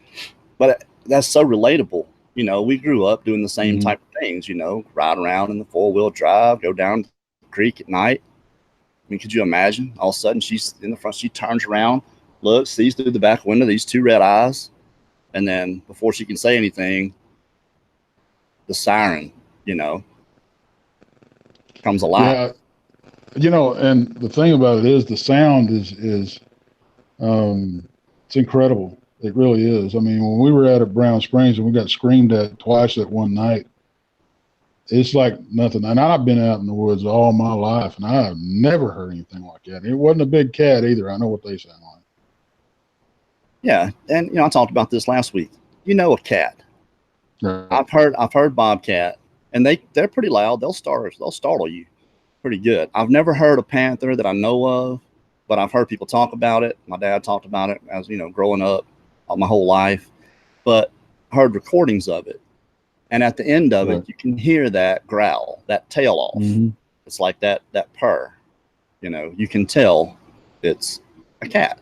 But that's so relatable. You know, we grew up doing the same type of things, you know, ride around in the 4-wheel drive, go down the creek at night. I mean, could you imagine? All of a sudden, she's in the front, she turns around, looks, sees through the back window these two red eyes, and then before she can say anything, the siren, you know, comes alive. Yeah. You know, and the thing about it is the sound is it's incredible. It really is. I mean, when we were out at Brown Springs and we got screamed at twice that one night, it's like nothing. And I've been out in the woods all my life, and I've never heard anything like that. It wasn't a big cat either. I know what they sound like. Yeah, and you know, I talked about this last week. You know, a cat. Right. I've heard bobcat, and they're pretty loud. They'll startle you pretty good. I've never heard a panther that I know of, but I've heard people talk about it. My dad talked about it as, you know, growing up my whole life, but I heard recordings of it. And at the end of it, you can hear that growl, that tail off. It's like that purr. You know, you can tell it's a cat.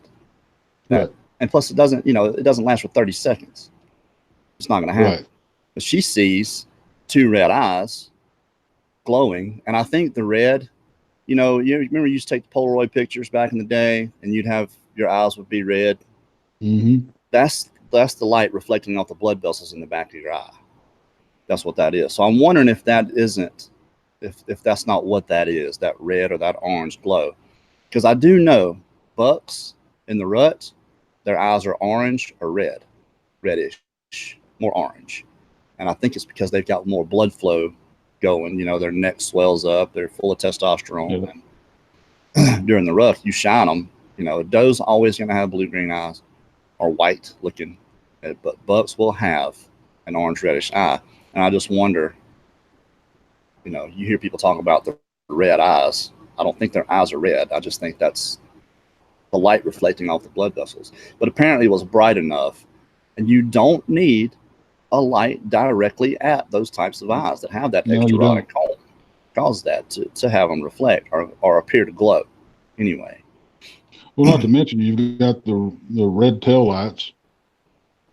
Right. And plus, it doesn't last for 30 seconds. It's not going to happen. Right. But she sees two red eyes glowing, and I think the red, you know, you remember you used to take the Polaroid pictures back in the day, and you'd have your eyes would be red. That's the light reflecting off the blood vessels in the back of your eye. That's what that is. So I'm wondering if that isn't, if that's not what that is, that red or that orange glow, because I do know bucks in the rut, their eyes are orange or reddish, more orange, and I think it's because they've got more blood flow going. You know, their neck swells up, they're full of testosterone. And during the rut, you shine them. You know, a doe's always going to have blue-green eyes or white looking, but bucks will have an orange reddish eye. And I just wonder, you know, you hear people talk about the red eyes. I don't think their eyes are red. I just think that's the light reflecting off the blood vessels. But apparently it was bright enough, and you don't need a light directly at those types of eyes that have that extra rod and cone. Cause that to have them reflect or appear to glow anyway. Well, not to mention you've got the red tail lights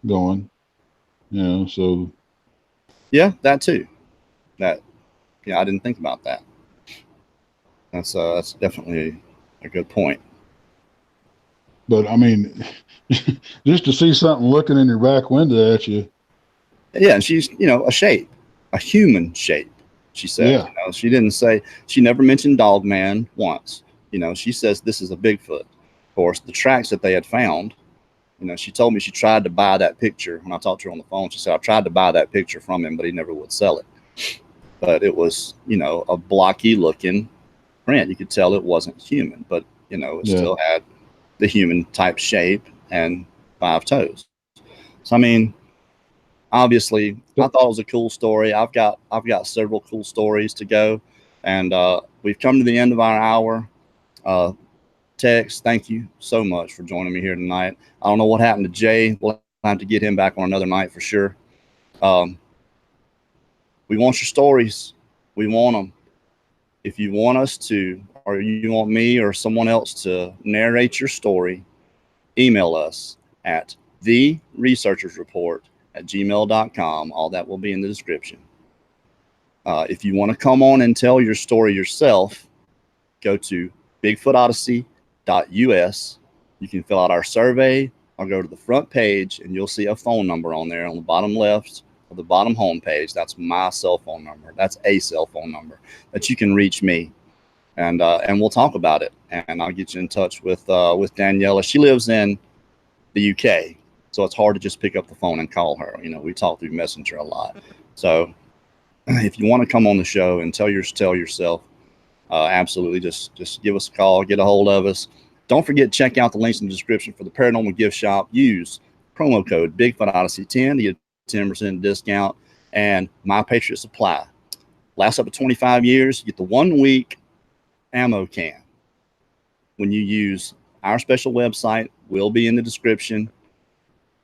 going, you know, so. Yeah, that too. I didn't think about that. That's definitely a good point. But I mean, just to see something looking in your back window at you. Yeah, and she's, you know, a human shape. She said, Yeah. You know, she didn't say, she never mentioned Dogman once. You know, she says this is a Bigfoot. Of course, the tracks that they had found, you know, she told me she tried to buy that picture. When I talked to her on the phone, she said, I tried to buy that picture from him, but he never would sell it. But it was, you know, a blocky looking print. You could tell it wasn't human, but, you know, it still had the human type shape and 5 toes. So, I mean, obviously, I thought it was a cool story. I've got several cool stories to go, and we've come to the end of our hour. Tex, thank you so much for joining me here tonight. I don't know what happened to Jay. We'll have to get him back on another night for sure. We want your stories. We want them. If you want us to, or you want me or someone else to narrate your story, email us at theresearchersreport@gmail.com. All that will be in the description. If you want to come on and tell your story yourself, go to bigfootodyssey.us. You can fill out our survey or go to the front page and you'll see a phone number on there on the bottom left of the bottom home page. That's my cell phone number. That's a cell phone number that you can reach me, and we'll talk about it. And I'll get you in touch with Daniela. She lives in the UK, so it's hard to just pick up the phone and call her. You know, we talk through Messenger a lot. So if you want to come on the show and tell yourself, absolutely, just give us a call, get a hold of us. Don't forget to check out the links in the description for the Paranormal Gift Shop. Use promo code Bigfoot Odyssey 10 to get 10% discount, and my Patriot Supply lasts up to 25 years. You get the 1 week ammo can when you use our special website. Will be in the description.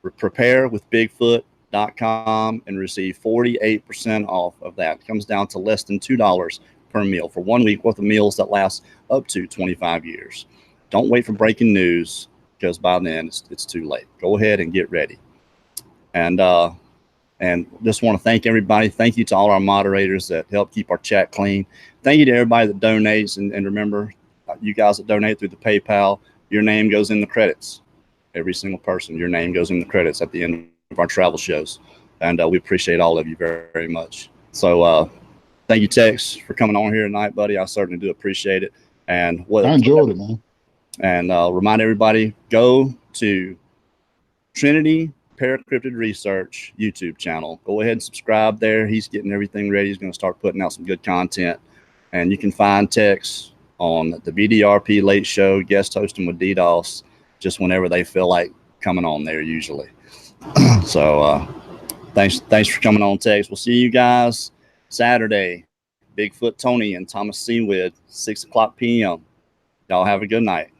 Preparewithbigfoot.com and receive 48% off of that. It comes down to less than $2 per meal for 1 week worth of meals that last up to 25 years. Don't wait for breaking news, because by then it's too late. Go ahead and get ready. And just want to thank everybody. Thank you to all our moderators that help keep our chat clean. Thank you to everybody that donates. And remember, you guys that donate through the PayPal, your name goes in the credits. Every single person, your name goes in the credits at the end of our travel shows. And we appreciate all of you very, very much. So thank you, Tex, for coming on here tonight, buddy. I certainly do appreciate it. And I enjoyed it, man. And remind everybody, go to Trinity Paracryptid Research YouTube channel. Go ahead and subscribe there. He's getting everything ready. He's going to start putting out some good content. And you can find Tex on the BDRP Late Show, guest hosting with DDoS, just whenever they feel like coming on there usually. So thanks for coming on, Tex. We'll see you guys Saturday. Bigfoot Tony and Thomas Seawood, 6 o'clock p.m. Y'all have a good night.